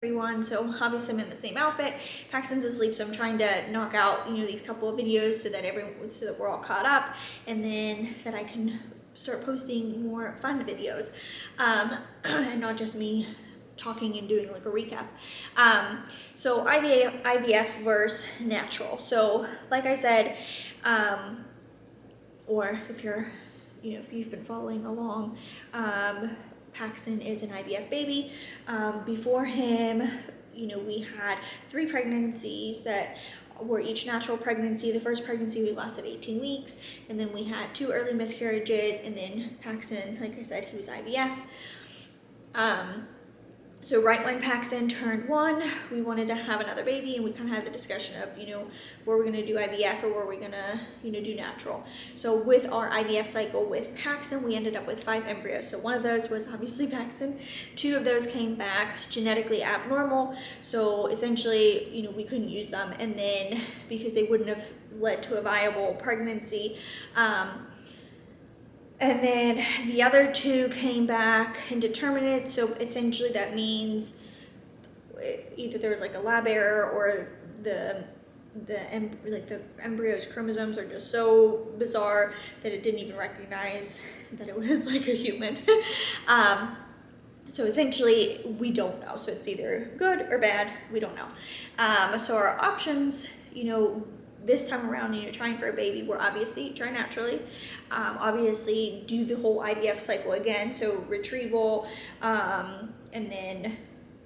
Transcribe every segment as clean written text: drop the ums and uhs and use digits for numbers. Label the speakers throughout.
Speaker 1: Everyone. So obviously I'm in the same outfit. Paxton's asleep, so I'm trying to knock out, these couple of videos so that we're all caught up, and then that I can start posting more fun videos, and not just me talking and doing like a recap. So IVF versus natural. So like I said, or if you've been following along, Paxton is an IVF baby. Before him, we had 3 pregnancies that were each natural pregnancy. The first pregnancy we lasted 18 weeks, and then we had 2 early miscarriages, and then Paxton, like I said, he was IVF. So right when Paxton turned 1, we wanted to have another baby, and we kind of had the discussion of, were we going to do IVF or were we going to, do natural? So with our IVF cycle with Paxton, we ended up with 5 embryos. So one of those was obviously Paxton. 2 of those came back genetically abnormal. So essentially, we couldn't use them. And then because they wouldn't have led to a viable pregnancy, and then the other 2 came back indeterminate, so essentially that means either there was like a lab error or the embryo's chromosomes are just so bizarre that it didn't even recognize that it was like a human. So essentially we don't know. So it's either good or bad, we don't know. So our options, this time around, trying for a baby, we're obviously try naturally, obviously do the whole IVF cycle again, so retrieval, and then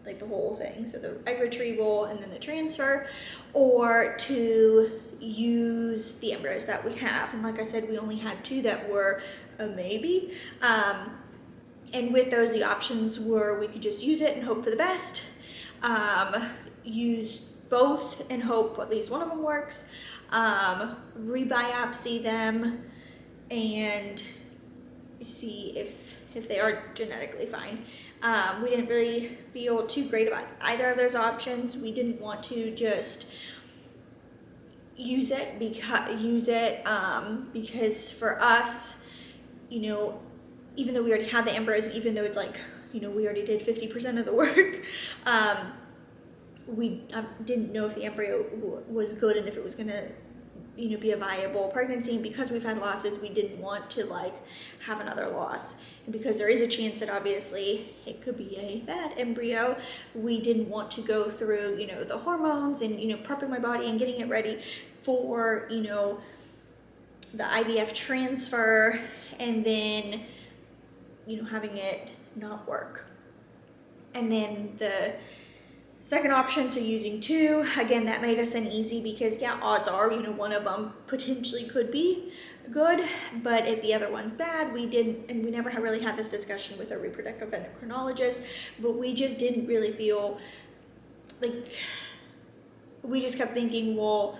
Speaker 1: like the whole thing, so the egg retrieval and then the transfer, or to use the embryos that we have. And like I said, we only had 2 that were a maybe, and with those, the options were we could just use it and hope for the best, use both and hope at least one of them works, rebiopsy them and see if they are genetically fine. We didn't really feel too great about either of those options. We didn't want to just use it because for us, even though we already had the embryos, even though it's like, we already did 50% of the work, we didn't know if the embryo was good and if it was going to be a viable pregnancy. And because we've had losses, we didn't want to have another loss, and because there is a chance that obviously it could be a bad embryo, we didn't want to go through the hormones and prepping my body and getting it ready for the IVF transfer, and then having it not work. And then the second option, so using 2, again, that made us uneasy because odds are, one of them potentially could be good, but if the other one's bad, we never really had this discussion with a reproductive endocrinologist, but we just didn't really feel like, we just kept thinking, well,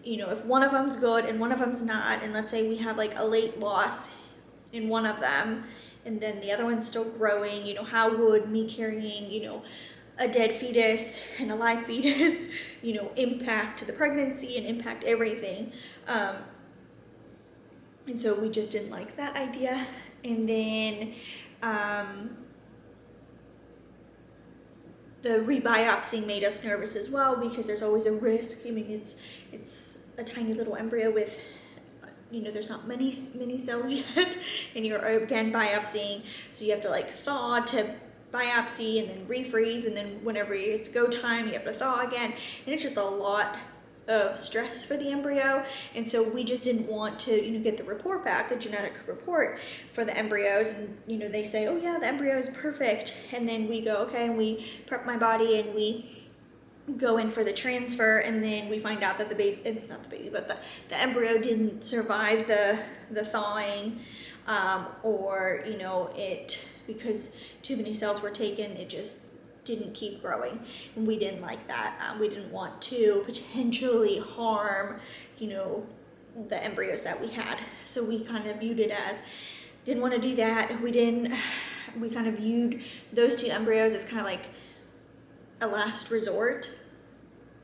Speaker 1: if one of them's good and one of them's not, and let's say we have like a late loss in one of them, and then the other one's still growing, how would me carrying, a dead fetus and a live fetus, impact the pregnancy and impact everything. And so we just didn't like that idea. And then the rebiopsy made us nervous as well because there's always a risk. I mean, it's a tiny little embryo with, there's not many cells yet, and you're again biopsying, so you have to thaw to biopsy and then refreeze, and then whenever it's go time you have to thaw again, and it's just a lot of stress for the embryo. And so we just didn't want to get the report back, the genetic report for the embryos, and they say, oh yeah, the embryo is perfect, and then we go okay, and we prep my body and we go in for the transfer, and then we find out that the embryo didn't survive the thawing, or because too many cells were taken, it just didn't keep growing, and we didn't like that. We didn't want to potentially harm the embryos that we had, so we kind of viewed it as, didn't want to do that. We kind of viewed those 2 embryos as kind of like a last resort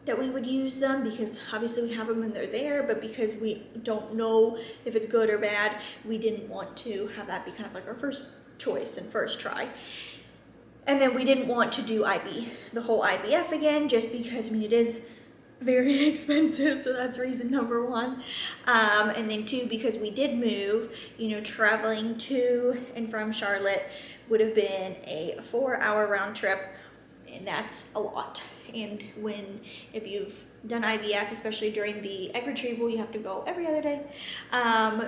Speaker 1: that we would use them, because obviously we have them and they're there, but because we don't know if it's good or bad, we didn't want to have that be kind of like our first choice and first try. And then we didn't want to do the whole IVF again, just because, I mean, it is very expensive, so that's reason number one. And then two, because we did move, you know, traveling to and from Charlotte would have been a 4-hour round trip, and that's a lot. And if you've done IVF, especially during the egg retrieval, you have to go every other day.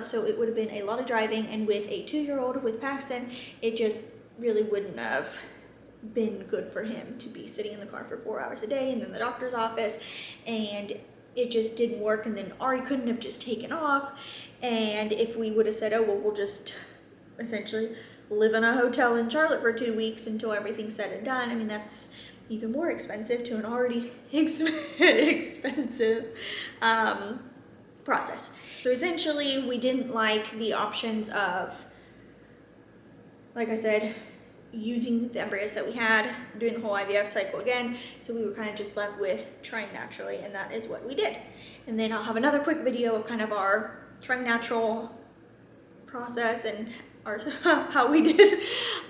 Speaker 1: So it would have been a lot of driving, and with a 2-year-old with Paxton, it just really wouldn't have been good for him to be sitting in the car for 4 hours a day, and then the doctor's office, and it just didn't work. And then Ari couldn't have just taken off. And if we would have said, oh, well, we'll just essentially live in a hotel in Charlotte for 2 weeks until everything's said and done, I mean, that's even more expensive to an already expensive process. So essentially, we didn't like the options of, like I said, using the embryos that we had, doing the whole IVF cycle again. So we were kind of just left with trying naturally, and that is what we did. And then I'll have another quick video of kind of our trying natural process and how we did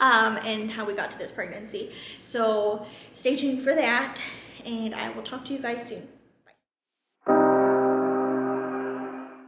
Speaker 1: and how we got to this pregnancy. So stay tuned for that, and I will talk to you guys soon.